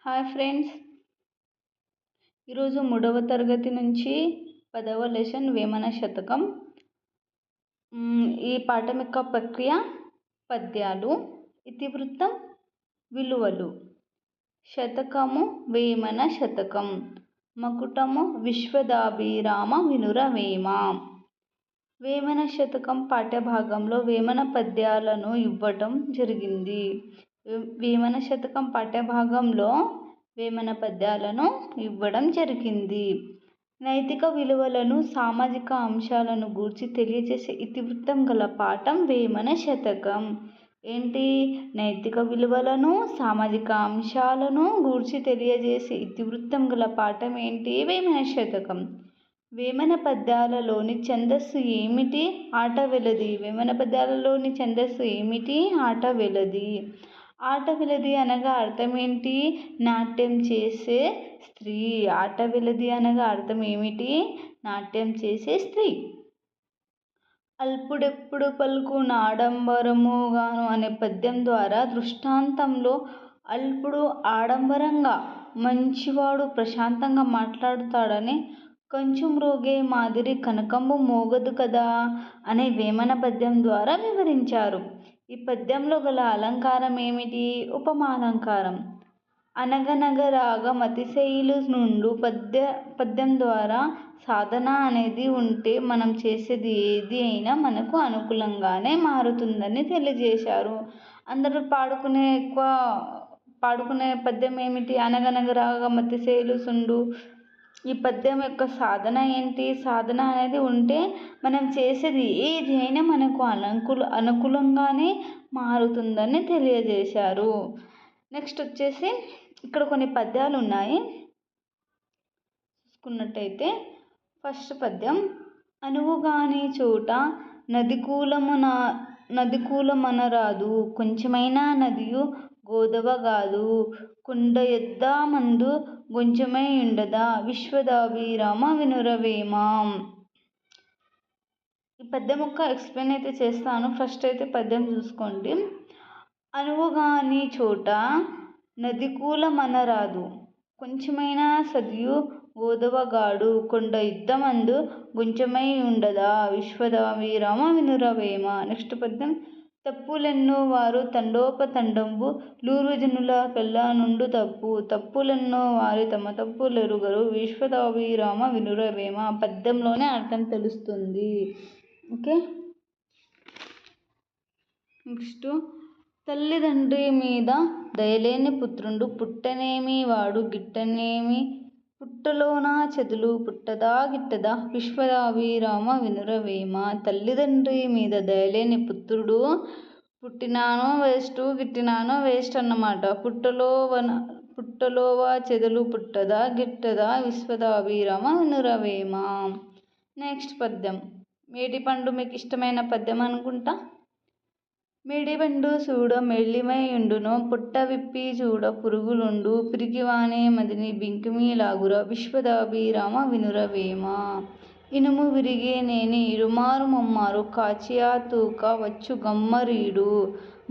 Hi friends, ఈరోజు 3వ తరగతి నుంచి 10వ లెసన్ వేమన శతకం. ఈ పాఠం యొక్క ప్రక్రియ పద్యాలు, ఇతివృత్తం, విలువలు. శతకము వేమన శతకం, మకుటము విశ్వదాభిరామ వినురవేమ. వేమన శతకం పాఠ్యభాగంలో వేమన పద్యాలను ఇవ్వటం జరిగింది. వేమన శతకం పాఠ్యభాగంలో వేమన పద్యాలను ఇవ్వడం జరిగింది. నైతిక విలువలను, సామాజిక అంశాలను గూర్చి తెలియజేసే ఇతివృత్తం గల పాఠం వేమన శతకం. ఏంటి? నైతిక విలువలను, సామాజిక అంశాలను గూర్చి తెలియజేసే ఇతివృత్తం గల పాఠం ఏంటి? వేమన శతకం. వేమన పద్యాలలోని ఛందస్సు ఏమిటి? ఆటవెలది. వేమన పద్యాలలోని ఛందస్సు ఏమిటి? ఆటవెలది. ఆటవెలది అనగా అర్థం ఏంటి? నాట్యం చేసే స్త్రీ. ఆటవెలది అనగా అర్థం ఏమిటి? నాట్యం చేసే స్త్రీ. అల్పుడెప్పుడు పలుకు నాడంబరముగాను అనే పద్యం ద్వారా దృష్టాంతంలో అల్పుడు ఆడంబరంగా, మంచివాడు ప్రశాంతంగా మాట్లాడుతాడని, కంచు మ్రోగే మాదిరి కనకంబు మోగదు కదా అనే వేమన పద్యం ద్వారా వివరించారు. ఈ పద్యంలో గల అలంకారం ఏమిటి? ఉపమాలంకారం. అనగనగరాగం అతిశయిలు నుండు పద్యం ద్వారా సాధన అనేది ఉంటే మనం చేసేది ఏది అయినా మనకు అనుకూలంగానే మారుతుందని తెలియజేశారు. అందరూ పాడుకునే పద్యం ఏమిటి? అనగనగరాగం అతిశయిలు సుండు. ఈ పద్యం యొక్క సాధన ఏంటి? సాధన అనేది ఉంటే మనం చేసేది ఏది అయినా మనకు అనుకూలంగానే మారుతుందని తెలియజేశారు. నెక్స్ట్ వచ్చేసి ఇక్కడ కొన్ని పద్యాలు ఉన్నాయి. చూసుకున్నట్టయితే ఫస్ట్ పద్యం, అనువుగాని చోట నదికూలమనరాదు, కొంచెమైనా నదియు గోదవగాదు, కొండ ఎద్దమందు గొంచెమై ఉండదా, విశ్వదాభిరామ వినురవేమ. ఈ పద్యం యొక్క ఎక్స్ప్లెయిన్ అయితే చేస్తాను. ఫస్ట్ అయితే పద్యం చూసుకోండి. అనువుగాని చోట నదికూలమనరాదు, కొంచెమైనా సదియు గోదవగాడు, కొండ యుద్ధమందు గొంచెమై ఉండదా, విశ్వదాభిరామ వినురవేమ. నెక్స్ట్ పద్యం, తప్పులెన్నో వారు తండోపతండంబు లూర్వజనుల కెల్ల నుండు తప్పు, తప్పులెన్నో వారి తమ తప్పులెరుగరు, విశ్వదాభిరామ వినురవేమ. పద్యంలోనే అర్థం తెలుస్తుంది. ఓకే. నెక్స్ట్, తల్లిదండ్రి మీద దయలేని పుత్రుండు పుట్టనేమి వాడు గిట్టనేమి, పుట్టలోన చెదులు పుట్టదా గిట్టదా, విశ్వదాభిరామ వినురవేమ. తల్లిదండ్రి మీద దయలేని పుత్రుడు పుట్టినానో వేస్ట్, గిట్టినానో వేస్ట్ అన్నమాట. పుట్టలోవ చెదులు పుట్టదా గిట్టదా, విశ్వదాభిరామ వినురవేమ. నెక్స్ట్ పద్యం, మేడిపండు. మీకు ఇష్టమైన పద్యం అనుకుంటా. మేడిపండు చూడ మెల్లిమైయుండును, పుట్ట విప్పి చూడ పురుగులుండు, పిరికివాని మదిని బింకిమి లాగురా, విశ్వదాభిరామ వినురవేమ. ఇనుము విరిగే నేని ఇరుమారు ముమ్మారు, కాచియా తూక వచ్చు గమ్మరీడు,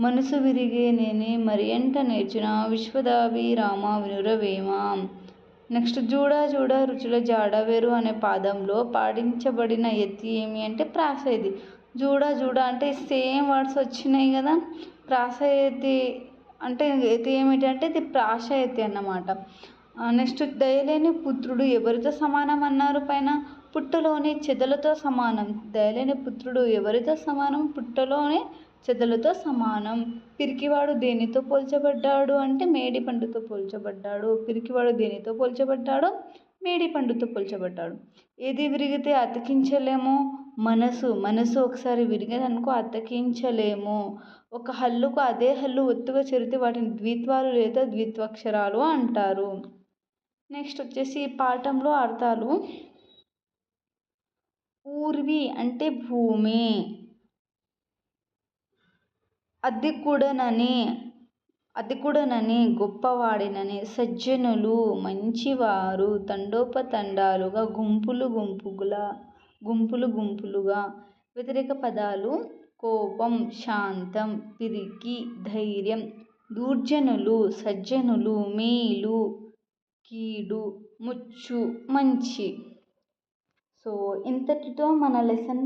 మనసు విరిగే నేని మరియంట నేర్చున, విశ్వదాభిరామ వినురవేమ. నెక్స్ట్, జూడ జూడ రుచుల జాడవేరు అనే పాదంలో పాడించబడిన ఎత్తి ఏమి అంటే ప్రాస. ఇది జూడ జూడ అంటే సేమ్ వర్డ్స్ వచ్చినాయి కదా. ప్రాస ఎత్తి అంటే ఎత్తి ఏమిటి అంటే ఇది ప్రాస ఎత్తి అన్నమాట. నెక్స్ట్, దయలేని పుత్రుడు ఎవరితో సమానం అన్నారు పైన? పుట్టలోని చెదలతో సమానం. దయలేని పుత్రుడు ఎవరితో సమానం? పుట్టలోని చెదలతో సమానం. పిరికివాడు దేనితో పోల్చబడ్డాడు అంటే మేడిపండుతో పోల్చబడ్డాడు. పిరికివాడు దేనితో పోల్చబడ్డాడు? మేడిపండుతో పోల్చబడ్డాడు. ఏది విరిగితే అతికించలేము? మనసు ఒకసారి విరిగేదనుకో అతికించలేము. ఒక హల్లుకు అదే హల్లు ఒత్తుగా చేరితే వాటిని ద్విత్వాలు లేదా ద్విత్వాక్షరాలు అంటారు. నెక్స్ట్ వచ్చేసి ఈ పాఠంలో అర్థాలు. ఊర్వి అంటే భూమి, అధికుడనని గొప్పవాడినని, సజ్జనులు మంచివారు, తండోపతండాలుగా గుంపులు గుంపులుగా. వ్యతిరేక పదాలు కోపం, శాంతం, పిరికి, ధైర్యం, దూర్జనులు, సజ్జనులు, మేలు, కీడు, ముచ్చు, మంచి. సో ఇంతటితో మన లెసన్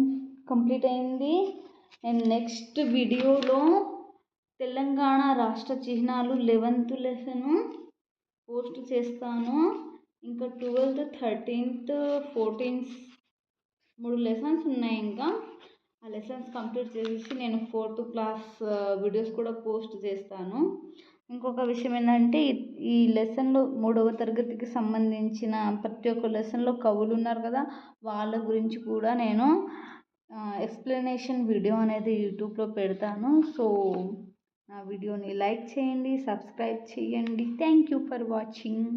కంప్లీట్ అయింది. నేను నెక్స్ట్ వీడియోలో తెలంగాణ రాష్ట్ర చిహ్నాలు 11th లెసను పోస్ట్ చేస్తాను. ఇంకా 12th, 13th, 14th 3 లెసన్స్ ఉన్నాయి. ఇంకా ఆ లెసన్స్ కంప్లీట్ చేసేసి నేను 4th క్లాస్ వీడియోస్ కూడా పోస్ట్ చేస్తాను. ఇంకొక విషయం ఏంటంటే ఈ లెసన్లో 3వ తరగతికి సంబంధించిన ప్రతి ఒక్క లెసన్లో కవులు ఉన్నారు కదా, వాళ్ళ గురించి కూడా నేను ఎక్స్ప్లెనేషన్ వీడియో అనేది యూట్యూబ్లో పెడతాను. సో నా వీడియోని లైక్ చేయండి, సబ్స్క్రైబ్ చేయండి. Thank you for watching.